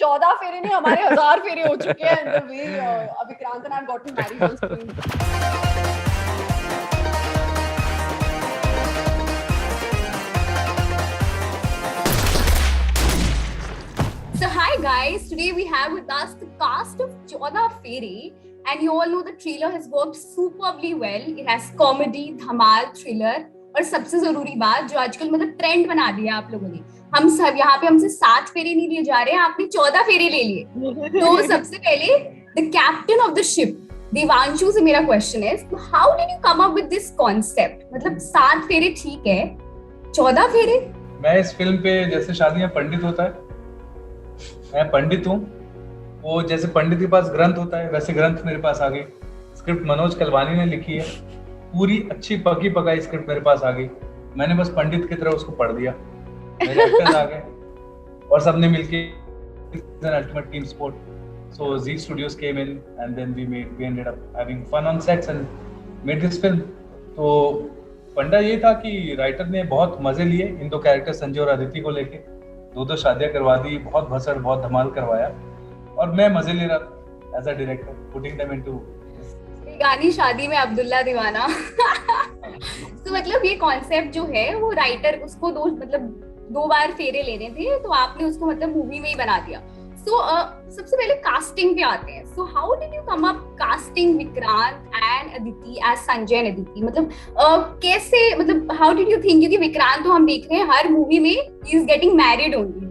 14 फेरे नहीं, हमारे 1000 फेरे हो चुके हैं the way Vikrant and I got to marry on screen. So hi guys, today we have with us the cast of 14 Feri, and you all know the trailer has worked superbly well. It has comedy, Dhamaal, thriller और सबसे जरूरी बात जो आजकल मतलब trend बना दिया आप लोगों ने, हम सब यहाँ पे हमसे 7 फेरे नहीं लिए जा रहे हैं, आपने 14 फेरे ले लिए. तो सबसे पहले the captain of the ship Devanshu से मेरा क्वेश्चन है, how did you come up with this concept? मतलब 7 फेरे ठीक है, 14 फेरे? मैं इस फिल्म पे जैसे शादियां पंडित होता है, मैं पंडित हूँ. वो जैसे पंडित के पास ग्रंथ होता है वैसे ग्रंथ मेरे पास आ गई. स्क्रिप्ट मनोज कलवानी ने लिखी है, पूरी अच्छी पकी पकाई स्क्रिप्ट मेरे पास आ गई. मैंने बस पंडित की तरह उसको पढ़ दिया, मेरे एक्टर्स आ गए और सबने मिलके an ultimate team sport. So Z Studios came in and then we ended up having fun on sets and made this film. तो फंडा ये था कि राइटर ने बहुत मजे लिए इन दो कैरेक्टर संजय और अदिति को लेके. दो शादियां करवा दी, बहुत भसड़ बहुत धमाल करवाया और मैं मजे ले रहा था as a director, putting them into गानी शादी में अब्दुल्ला दीवाना. तो मतलब ये कॉन्सेप्ट जो है वो राइटर उसको दो बार फेरे लेने थे, तो आपने उसको मतलब मूवी में ही बना दिया. सो सबसे पहले कास्टिंग पे आते हैं. So how did you come up casting Vikrant and Aditi as Sanjay and Aditi? मतलब कैसे, मतलब हाउ डिड यू थिंक? क्योंकि विक्रांत तो हम देख रहे हैं हर मूवी में he is getting married only.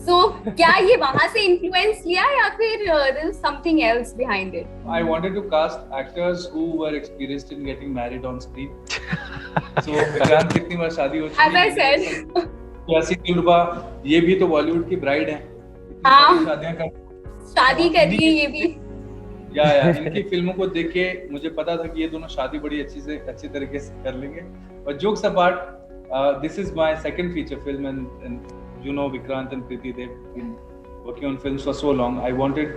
So, क्या ये वहाँ से इन्फ्लुएंस लिया या फिर there is something else behind it? I wanted to cast actors who were experienced in getting married on screen. So Vikrant कितनी बार शादी हो चुकी है? As I said. यासी दिलरुबा ये भी तो बॉलीवुड की ब्राइड है. हाँ. शादी कर रही है ये भी. या इनकी फिल्मों को देख के मुझे पता था कि ये दोनों शादी बड़ी अच्छी तरीके से कर लेंगे. But jokes apart, this is my second feature film and you know Vikrant and Kriti, they've been working on films for so long. I wanted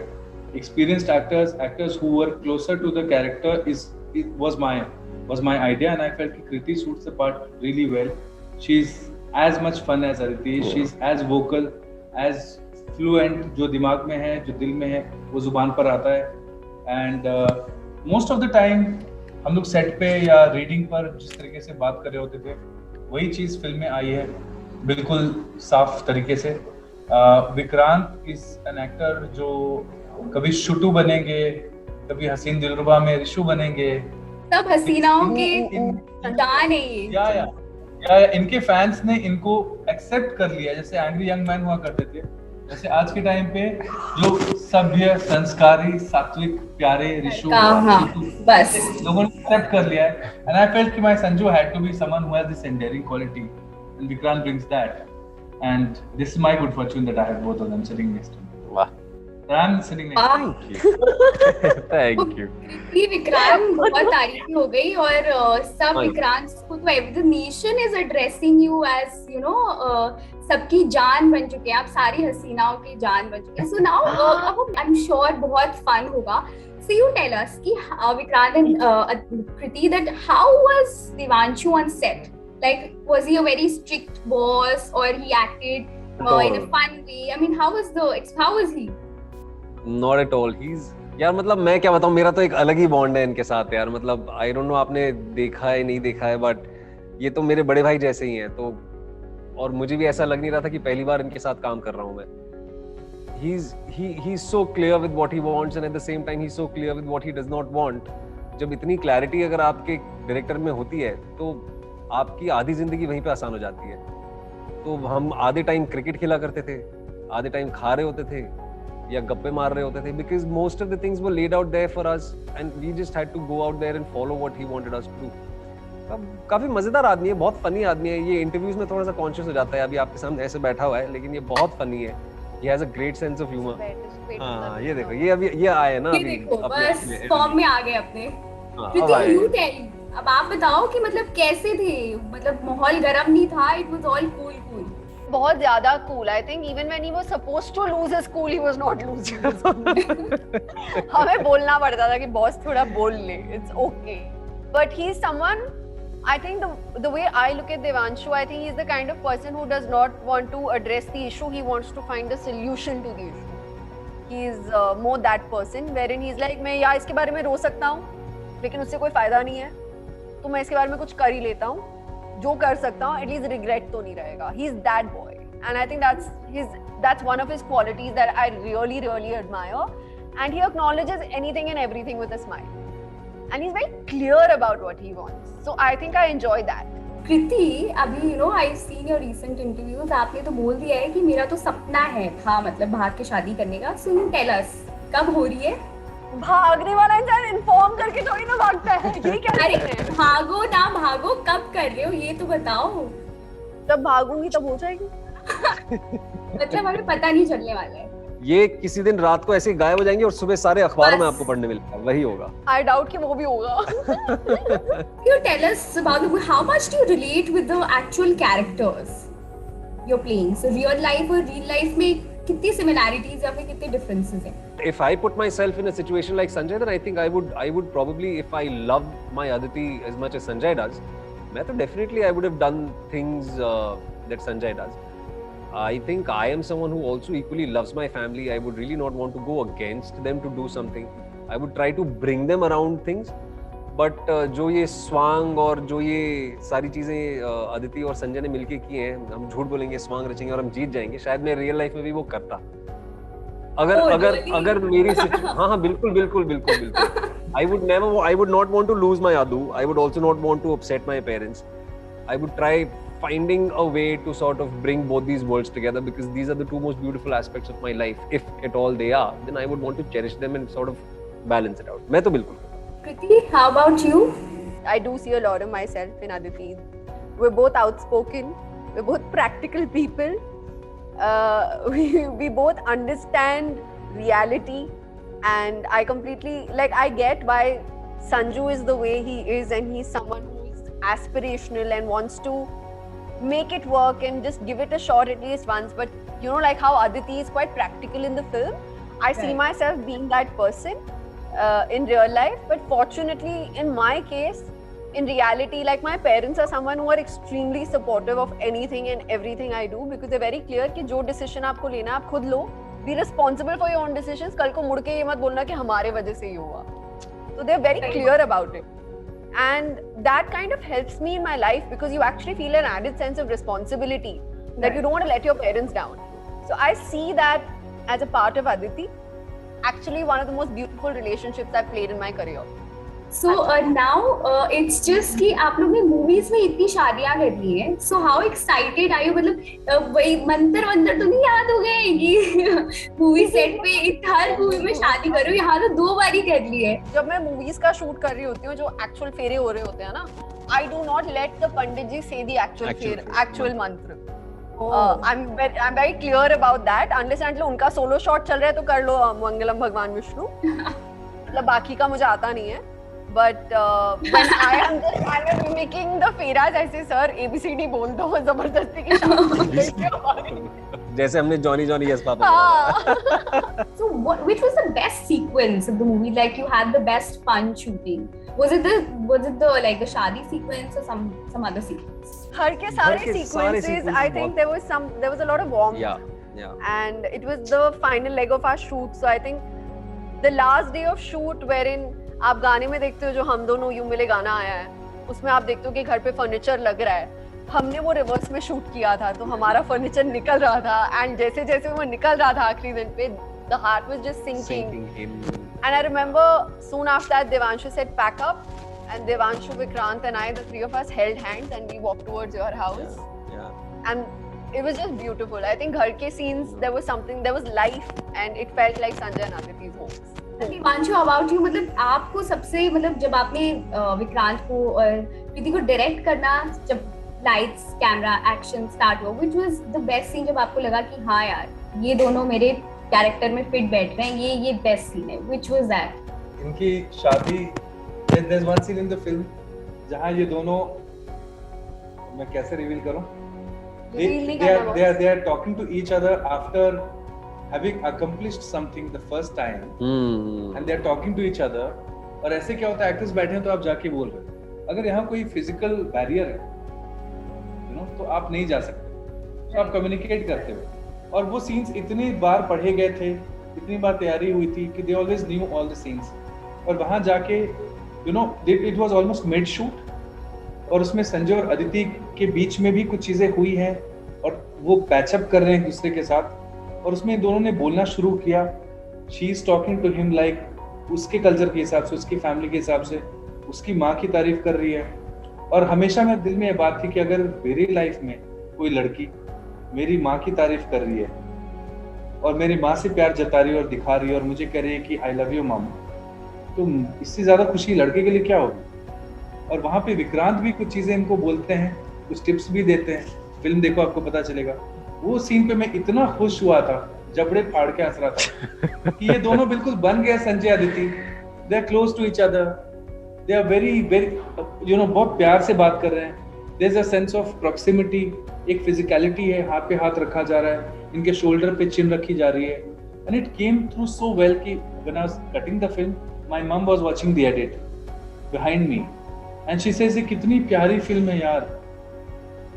experienced actors who were closer to the character. Was my idea, and I felt that Kriti suits the part really well. She's as much fun as Aditi. She's as vocal, as fluent. जो दिमाग में है, जो दिल में है, वो जुबान पर आता है. And most of the time हम लोग सेट पे या रीडिंग पर जिस तरीके से बात कर रहे होते थे, वही चीज़ फिल्म में आई है बिल्कुल साफ तरीके से. विक्रांत इज एन एक्टर जो कभी शुटू बनेंगे, कभी हसीन दिलरुबा में रिशु बनेंगे. सब हसीनाओं के जान है ये. या इनके फैंस ने इनको एक्सेप्ट कर लिया, जैसे एंग्री यंग मैन हुआ करते थे, जैसे आज के टाइम पे जो सभ्य संस्कारी सात्विक प्यारे रिशु बस लोगों ने एक्सेप्ट कर लिया है. एंड आई फेल्ट कि my Sanju had to be someone who has this endearing quality. And Vikrant brings that, and this is my good fortune that I have both of them sitting next to me. Wow. I'm sitting next to you. Thank you. ये विक्रांत बहुत तारीफ हो गई और सब विक्रांत को तो the nation is addressing you as you know सबकी जान बन चुके हैं आप, सारी हसीनाओं की जान बन चुके हैं. So now I'm sure बहुत fun होगा. So you tell us कि Vikrant and Kriti, that how was Devanshu on set? Like, was he a very strict boss or he acted in a fun way? I mean, how was he? Not at all. यार मतलब मैं क्या बताऊं, मेरा तो एक अलग ही bond है इनके साथ यार. मतलब आई डोंट नो आपने देखा है नहीं देखा है, बट ये तो मेरे बड़े भाई जैसे ही हैं. तो और मुझे भी ऐसा लग नहीं रहा था कि पहली बार इनके साथ काम कर रहा हूं मैं. He's so clear with what he wants and at the same time he's so clear with what he does not want. जब इतनी क्लैरिटी अगर आपके डायरेक्टर में होती है तो आपकी आधी जिंदगी वहीं पे आसान हो जाती है. तो हम आधे टाइम क्रिकेट खेला करते थे, आधे टाइम खा रहे होते थे या गप्पे मार रहे होते थे, because most of the things were laid out there for us and we just had to go out there and follow what he wanted us to do. काफी मजेदार आदमी है, बहुत फनी आदमी है. ये इंटरव्यूज में थोड़ा सा कॉन्शियस हो जाता है, अभी आपके सामने ऐसे बैठा हुआ है, लेकिन ये बहुत फनी है. He has a great sense of humor. हाँ, ये देखो, ये अभी ये आए ना, अभी बस फॉर्म में आ गए अपने. अब आप बताओ कि मतलब कैसे थे, मतलब माहौल गरम नहीं था, it was all cool. बहुत ज्यादा cool. I think even when he was supposed to lose his cool, he was not losing his cool. हमें बोलना पड़ता था कि बॉस थोड़ा बोल ले, it's okay. But he's someone, I think the way I look at Devanshu, I think he's the kind of person who does not want to address the issue. He wants to find a solution to the issue. he is more that person wherein he's like मैं या इसके बारे में रो सकता हूँ लेकिन उससे कोई फायदा नहीं है तो मैं इसके बारे में कुछ कर ही लेता हूँ जो कर सकता हूँ एटलीस्ट रिग्रेट तो नहीं रहेगा. He is that boy and I think that's one of his qualities that I really admire, and he acknowledges anything and everything with a smile and he's very clear about what he wants, so I think I enjoy that. कृति, अभी I've seen your recent interviews, आपने तो बोल दिया है कि मेरा तो सपना है था मतलब भाग के शादी करने का. So you tell us, कब हो रही है? भागने वाला इंसान इन्फॉर्म करके थोड़ी ना भागता है. ये क्या? अरे भागो ना भागो, कब कर रहे हो ये तो बताओ. जब भागूंगी तब हो जाएगी. मतलब हमें पता नहीं चलने वाला है. ये किसी दिन रात को ऐसे गायब हो जाएंगे और सुबह सारे अखबारों में आपको पढ़ने मिलेगा, वही होगा. I doubt कि वो भी होगा. You tell us about how much do you relate with the actual characters you're playing? So real life और real life में कितनी similarities या फिर कितने differences हैं? If I put myself in a situation like Sanjay, then I think I would probably, if I loved my Aditi as much as Sanjay does, मैं तो definitely I would have done things that Sanjay does. I think I am someone who also equally loves my family. I would really not want to go against them to do something. I would try to bring them around things. But जो ये स्वांग और जो ये सारी चीजें अदिति और संजय ने मिलके की हैं, हम झूठ बोलेंगे, स्वांग रचेंगे और हम जीत जाएंगे, शायद मैं रियल लाइफ में भी वो करता. अगर मेरी हाँ बिल्कुल. I would not want to lose my Adu. I would also not want to upset my parents. I would try finding a way to sort of bring both these worlds together because these are the two most beautiful aspects of my life. If at all they are, then I would want to cherish them and sort of balance it out. मैं तो बिल्कुल. Kriti, how about you? I do see a lot of myself in Aditi. We're both outspoken. We're both practical people. We both understand reality, and I completely I get why Sanju is the way he is, and he's someone who is aspirational and wants to make it work and just give it a shot at least once. But like how Aditi is quite practical in the film, I see myself being that person in real life. But fortunately, in my case, in reality, my parents are someone who are extremely supportive of anything and everything I do because they're very clear कि जो decision आपको लेना है आप खुद लो. Be responsible for your own decisions. कल को मुड़ के ये मत बोलना कि हमारे वजह से ही हुआ. So they're very clear about it. And that kind of helps me in my life because you actually feel an added sense of responsibility that you don't want to let your parents down. So I see that as a part of Aditi, actually one of the most beautiful relationships I've played in my career. So now it's just कि आप लोग ने movies में इतनी शादियां कर ली हैं. So how excited are you? मतलब वही मंत्र तो नहीं याद हो गए कि मूवी सेट पे हर मूवी में शादी करो, यहाँ तो 2 बार ही कर ली है. जब मैं मूवीज का शूट कर रही होती हूँ जो एक्चुअल फेरे हो रहे होते हैं ना, I do not let the Pandit ji say the actual मंत्र. I'm very clear about that. Unless until उनका सोलो शॉट चल रहा है तो कर लो मंगलम भगवान विष्णु. मतलब बाकी का मुझे आता नहीं है. But when I am just kind of mimicking the feras, I say, sir, ABCD बोल दो, जबरदस्ती की शादी. जैसे हमने Johnny yes papa. So which was the best sequence of the movie? Like you had the best fun shooting. Was it the शादी sequence or some other sequence? हर के सारे sequences. I think there was a lot of warmth. Yeah. And it was the final leg of our shoot. So I think the last day of shoot wherein आप गाने में देखते हो जो हम दोनों यूं मिले गाना आया है, उसमें आप देखते हो कि घर पे फर्नीचर लग रहा है. हमने वो रिवर्स में शूट किया था तो हमारा फर्नीचर निकल रहा था एंड जैसे जैसे वो निकल रहा था आखिरी दिन पे the heart was just sinking in. And I remember soon after that Devanshu said pack up, and Devanshu, Vikrant and I, the 3 of us held hands and we walked towards your house. Yeah. And it was just beautiful. I think घर के scenes there was life and it felt like Sanjay and Aditi's homes. Devanshu, about you, मतलब आपको सबसे मतलब जब आपने विक्रांत को और कृति को डायरेक्ट करना, जब लाइट्स कैमरा एक्शन स्टार्ट हुआ, which was the best scene जब आपको लगा कि हाँ यार ये दोनों मेरे कैरेक्टर में फिट बैठ रहे हैं, ये बेस्ट सीन है, which was that? इनकी शादी, there's one scene in the film जहाँ ये दोनों, मैं कैसे रिवील करूं? They are talking to each other after having accomplished something the first time, and they are talking to each other. और ऐसे क्या होता है, एक्टर्स बैठे हैं तो आप जाके बोल रहे हो. अगर यहाँ कोई फिजिकल बैरियर है, तो आप नहीं जा सकते, तो आप कम्युनिकेट करते हो. और वो सीन्स इतनी बार पढ़े गए थे, इतनी बार तैयारी हुई थी कि they always knew all the scenes, और वहां जाके you know it was almost mid shoot, और उसमें संजय और अदिति के बीच में भी कुछ चीजें हुई हैं और वो पैचअप कर रहे हैं एक दूसरे के साथ, और उसमें इन दोनों ने बोलना शुरू किया. She is talking to him like उसके कल्चर के हिसाब से, उसकी फैमिली के हिसाब से, उसकी माँ की तारीफ कर रही है. और हमेशा मेरे दिल में ये बात थी कि अगर मेरी लाइफ में कोई लड़की मेरी माँ की तारीफ कर रही है और मेरी माँ से प्यार जता रही है और दिखा रही है और मुझे कह रही है कि आई लव यू मामा, तो इससे ज्यादा खुशी लड़के के लिए क्या होगी. और वहां पे विक्रांत भी कुछ चीजें इनको बोलते हैं, कुछ टिप्स भी देते हैं. फिल्म देखो आपको पता चलेगा. वो सीन पे मैं इतना खुश हुआ था, जबड़े फाड़ के हंस रहा था कि ये दोनों बिल्कुल बन गए Sanjay Aditi. They are close to each other, they are very very बहुत प्यार से बात कर रहे हैं. There is a sense of proximity, एक फिजिकलिटी है, हाथ पे हाथ रखा जा रहा है, इनके शोल्डर पे चिन रखी जा रही है. And it came through so well कि when I was cutting the film, my mom was watching the edit behind me and she says ये कितनी प्यारी फिल्म है यार,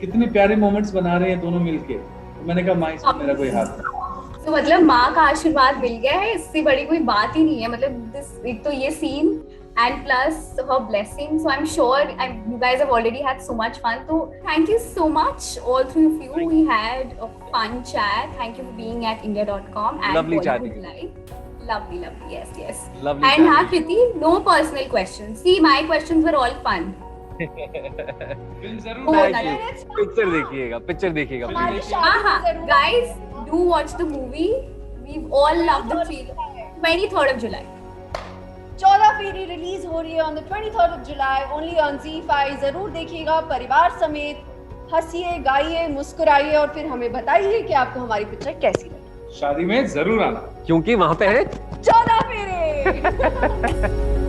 कितने प्यारे मोमेंट्स बना रहे हैं दोनों मिलके. तो मैंने कहा माँ इसमें मेरा कोई हाथ नहीं. तो मतलब माँ का आशीर्वाद मिल गया है, इससे बड़ी कोई बात ही नहीं है. मतलब एक तो ये scene and plus her blessing, so I'm sure you guys have already had so much fun. So thank you so much all three of you. We had a fun chat. Thank you for being at India.com and Lovely Bollywood chatting. Live. Lovely, yes. Lovely And हाँ chatting. Kriti, no personal questions. See, my questions were all fun. Film जरूर Oh, देखिए. nice. Picture देखिएगा हमारी please. शादी में जरूर Guys, do watch the movie. We've all loved the trailer. 23rd of July. 14 Phere release हो रही है on the 23rd of July only on ZEE5. जरूर देखिएगा परिवार समेत. हंसिए, गाइए, मुस्कुराइए और फिर हमें बताइए कि आपको हमारी पिक्चर कैसी लगी. शादी में जरूर आना. क्योंकि वहां पे है 14 फेरे.